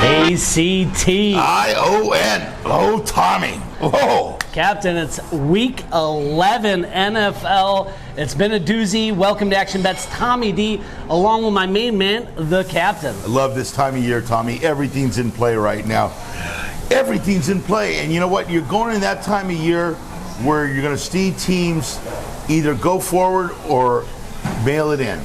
A-C-T. I-O-N. Oh, Tommy. Whoa. Captain, it's week 11 NFL. It's been a doozy. Welcome to Action Bets. Tommy D, along with my main man, the captain. I love this time of year, Tommy. Everything's in play right now. Everything's in play. And you know what? You're going in that time of year where you're going to see teams either go forward or mail it in.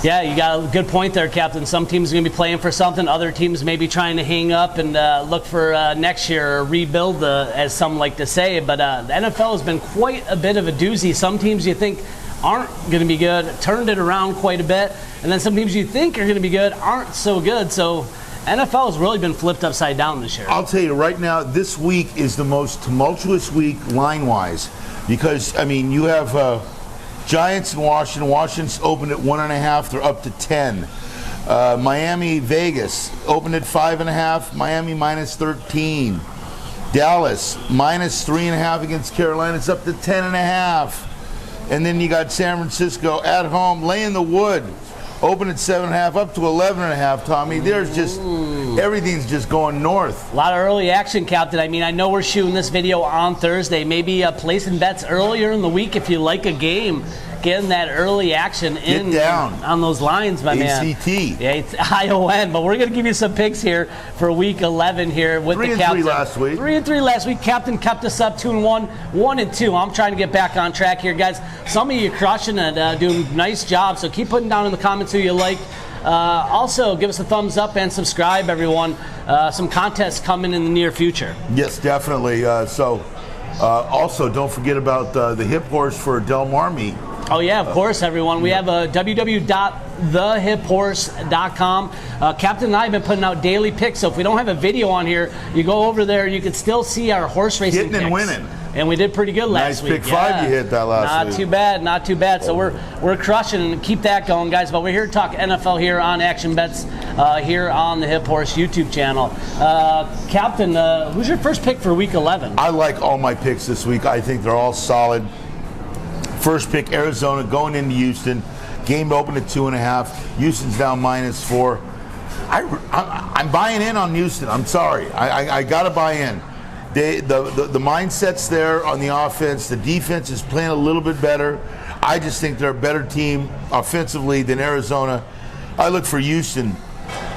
Yeah, you got a good point there, Captain. Some teams are going to be playing for something. Other teams may be trying to hang up and look for next year or rebuild, as some like to say. But the NFL has been quite a bit of a doozy. Some teams you think aren't going to be good, turned it around quite a bit. And then some teams you think are going to be good aren't so good. So NFL has really been flipped upside down this year. I'll tell you right now, this week is the most tumultuous week line-wise. Because, I mean, you have... Giants in Washington. Washington's opened at 1.5. They're up to 10. Miami, Vegas opened at 5.5. Miami minus 13. Dallas minus 3.5 against Carolina. It's up to 10.5. And then you got San Francisco at home, laying the wood. Open at 7.5, up to 11.5. Tommy, there's just everything's just going north. A lot of early action, Captain. I mean, I know we're shooting this video on Thursday. Maybe placing bets earlier in the week if you like a game. Getting that early action in on those lines, my man. A-C-T. Yeah, it's I-O-N. But we're going to give you some picks here for week 11 here with the Captain. 3-3 last week. 3-3 last week. Captain kept us up 2-1, 1-2. I'm trying to get back on track here, guys. Some of you crushing it, doing a nice job. So keep putting down in the comments who you like. Also, give us a thumbs up and subscribe, everyone. Some contests coming in the near future. Yes, definitely. Also, don't forget about the hip horse for Del Mar meet. Oh, yeah, of course, everyone. We have www.thehiphorse.com. Captain and I have been putting out daily picks, so if we don't have a video on here, you go over there, you can still see our horse racing picks. Hitting and winning. And we did pretty good last week. Nice pick 5 you hit that last week. Not too bad, not too bad. So we're crushing and keep that going, guys. But we're here to talk NFL here on Action Bets here on the Hip Horse YouTube channel. Captain, who's your first pick for Week 11? I like all my picks this week. I think they're all solid. First pick, Arizona, going into Houston. Game open at 2.5. Houston's down -4. I'm buying in on Houston. I'm sorry. I got to buy in. The mindset's there on the offense. The defense is playing a little bit better. I just think they're a better team offensively than Arizona. I look for Houston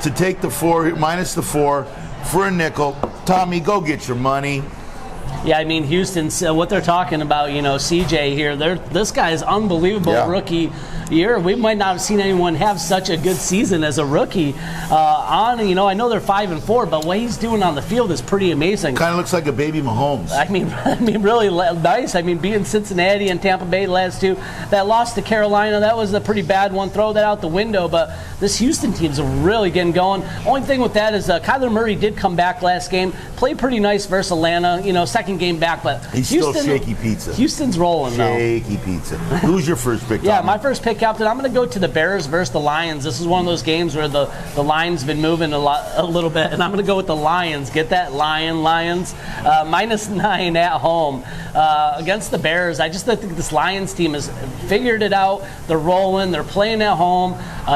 to take the 4, -4 for a nickel. Tommy, go get your money. Yeah, I mean, Houston's what they're talking about, CJ here. This guy is unbelievable rookie year. We might not have seen anyone have such a good season as a rookie. I know they're 5-4, but what he's doing on the field is pretty amazing. Kind of looks like a baby Mahomes. I mean, really nice. I mean, being Cincinnati and Tampa Bay last two, that loss to Carolina, that was a pretty bad one. Throw that out the window. But this Houston team's really getting going. Only thing with that is Kyler Murray did come back last game, played pretty nice versus Atlanta. Second game back, but he's still shaky pizza. Houston's rolling though. Shaky pizza. Who's your first pick? Yeah, my first pick, Captain. I'm going to go to the Bears versus the Lions. This is one of those games where the line's been moving a little bit, and I'm going to go with the Lions. Get that Lions -9 at home against the Bears. I just think this Lions team has figured it out. They're rolling. They're playing at home.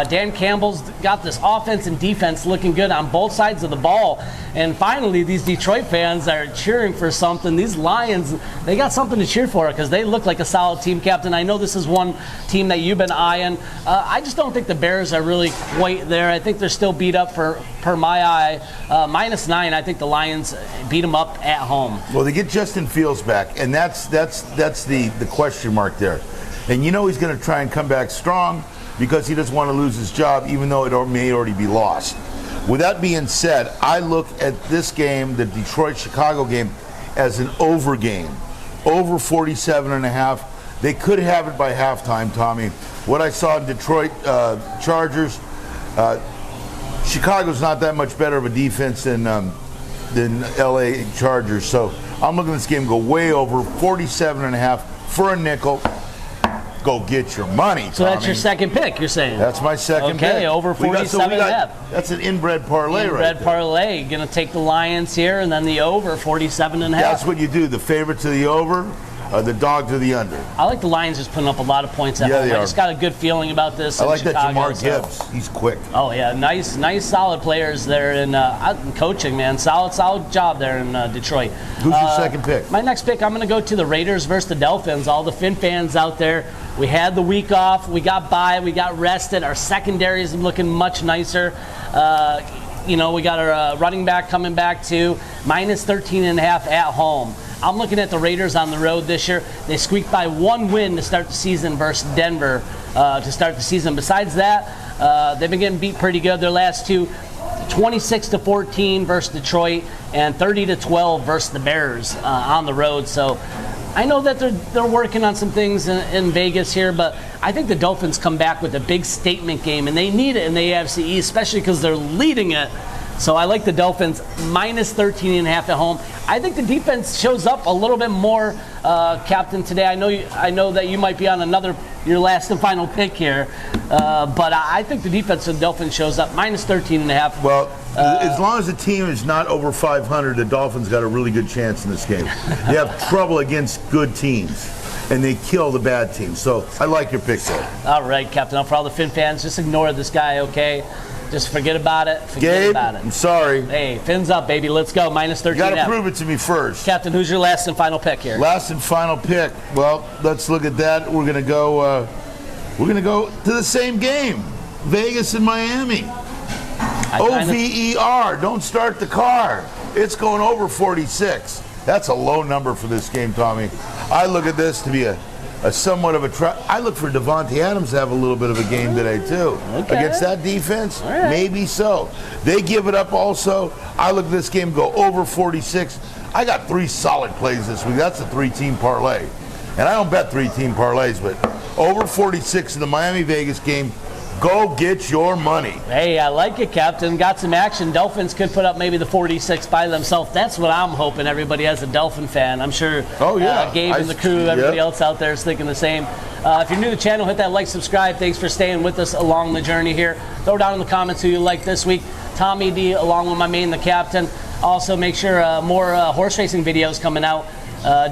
Dan Campbell's got this offense and defense looking good on both sides of the ball. And finally, these Detroit fans are cheering for something. These Lions, they got something to cheer for because they look like a solid team, Captain. I know this is one team that you've been eyeing. I just don't think the Bears are really quite there. I think they're still beat up per my eye. -9, I think the Lions beat them up at home. Well, they get Justin Fields back, and that's the question mark there. And he's going to try and come back strong because he doesn't want to lose his job, even though it may already be lost. With that being said, I look at this game, the Detroit-Chicago game, as an over game. Over 47.5. They could have it by halftime, Tommy. What I saw in Detroit Chargers, Chicago's not that much better of a defense than LA Chargers. So I'm looking at this game go way over 47.5 for a nickel. Go get your money, Tommy. So that's your second pick, you're saying? That's my second pick. Okay, over 47.5. That's an inbred parlay right there. Inbred parlay. Going to take the Lions here and then the over 47.5. That's what you do. The favorite to the over. The dog to the under. I like the Lions just putting up a lot of points at home. I just got a good feeling about this. I like Chicago, that Jamar Gibbs. He's quick. Oh yeah, nice, solid players there in coaching, man. Solid job there in Detroit. Who's your second pick? My next pick, I'm going to go to the Raiders versus the Dolphins. All the Fin fans out there, we had the week off. We got by. We got rested. Our secondary is looking much nicer. We got our running back coming back too. Minus 13.5 at home. I'm looking at the Raiders on the road this year. They squeaked by one win to start the season versus Denver to start the season. Besides that, they've been getting beat pretty good. Their last two, 26-14 versus Detroit and 30-12 versus the Bears on the road. So I know that they're working on some things in Vegas here, but I think the Dolphins come back with a big statement game, and they need it in the AFC East, especially because they're leading it. So I like the Dolphins minus 13.5 at home. I think the defense shows up a little bit more, Captain, today. I know that you might be on your last and final pick here, but I think the defense of the Dolphins shows up minus 13.5. Well, as long as the team is not over 500, the Dolphins got a really good chance in this game. They have trouble against good teams, and they kill the bad teams. So I like your pick there. All right, Captain. For all the Fin fans, just ignore this guy, okay? Just forget about it. Gabe, I'm sorry. Hey, fins up, baby. Let's go. Minus 13. You got to prove it to me first. Captain, who's your last and final pick here? Last and final pick. Well, let's look at that. We're gonna go. We're gonna go to the same game, Vegas and Miami. OVER. Don't start the car. It's going over 46. That's a low number for this game, Tommy. I look at this to be a somewhat of a I look for Devontae Adams to have a little bit of a game today too. Okay. Against that defense, right. Maybe so. They give it up also. I look at this game go over 46. I got 3 solid plays this week. That's a 3-team parlay. And I don't bet 3-team parlays, but over 46 in the Miami-Vegas game. Go get your money. Hey, I like it, Captain. Got some action. Dolphins could put up maybe the 46 by themselves. That's what I'm hoping. Everybody as a Dolphin fan. I'm sure Gabe and the crew, everybody else out there is thinking the same. If you're new to the channel, hit that like, subscribe. Thanks for staying with us along the journey here. Throw down in the comments who you like this week. Tommy D along with my main, the Captain. Also, make sure more horse racing videos coming out.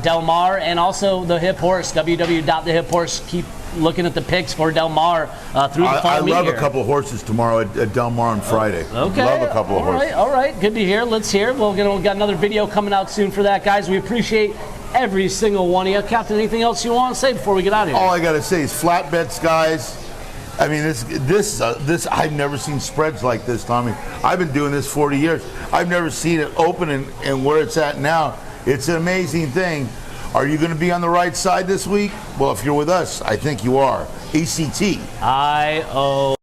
Del Mar and also the Hip Horse, www.thehipHorse. Keep looking at the picks for Del Mar through the fall. I love a couple of horses tomorrow at Del Mar on Friday. Okay. Love a couple of horses. All right. Good to hear. Let's hear. We've got another video coming out soon for that, guys. We appreciate every single one of you. Captain, anything else you want to say before we get out of here? All I got to say is flat bets, guys. I mean, this I've never seen spreads like this, Tommy. I've been doing this 40 years. I've never seen it open and where it's at now. It's an amazing thing. Are you going to be on the right side this week? Well, if you're with us, I think you are. ACT. I-O.